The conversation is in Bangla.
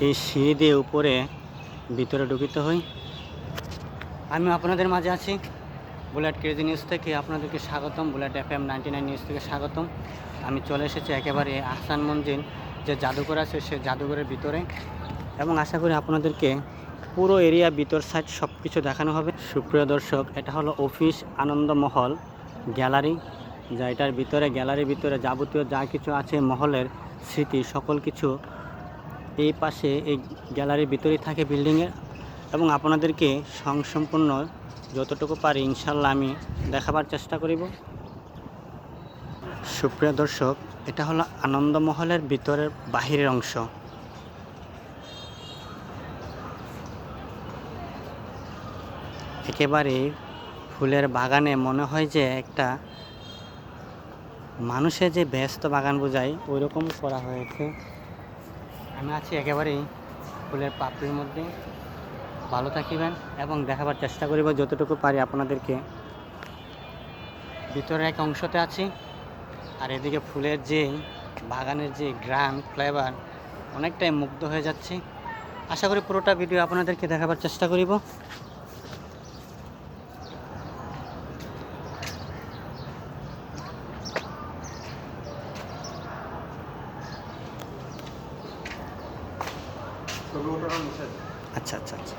এই সিঁড়ি দিয়ে উপরে ভিতরে ঢুকিতে হই। আমি আপনাদের মাঝে আছি বুলেট ক্রেজি নিউজ থেকে, আপনাদেরকে স্বাগতম। বুলেট FM 99 নিউজ থেকে স্বাগতম। আমি চলে এসেছি একেবারে আহসান মঞ্জিল যে জাদুঘর আছে সে জাদুঘরের ভিতরে, এবং আশা করি আপনাদেরকে পুরো এরিয়া ভিতর সাইড সব কিছু দেখানো হবে। সুপ্রিয় দর্শক, এটা হলো অফিস আনন্দমহল গ্যালারি, যা এটার ভিতরে গ্যালারির ভিতরে যাবতীয় যা কিছু আছে মহলের স্মৃতি সকল কিছু এই পাশে এই গ্যালারির ভিতরেই থাকে বিল্ডিংয়ের, এবং আপনাদেরকে সম্পূর্ণ যতটুকু পারি ইনশাল্লাহ আমি দেখাবার চেষ্টা করিব। সুপ্রিয় দর্শক, এটা হলো আনন্দমহলের ভিতরের বাহিরের অংশ। একেবারে ফুলের বাগানে মনে হয় যে একটা মানুষের যে ব্যস্ত বাগান বোঝায় ওই রকম করা হয়েছে। আমি আছি একেবারেই ফুলের পাপড়ির মধ্যে। ভালো থাকিবেন এবং দেখাবার চেষ্টা করিব যতটুকু পারি আপনাদেরকে। ভিতরের এক অংশতে আছি, আর এদিকে ফুলের যে বাগানের যে গ্রাম ফ্লেভার অনেকটাই মুগ্ধ হয়ে যাচ্ছি। আশা করি পুরোটা ভিডিও আপনাদেরকে দেখাবার চেষ্টা করিব। আচ্ছা আচ্ছা আচ্ছা।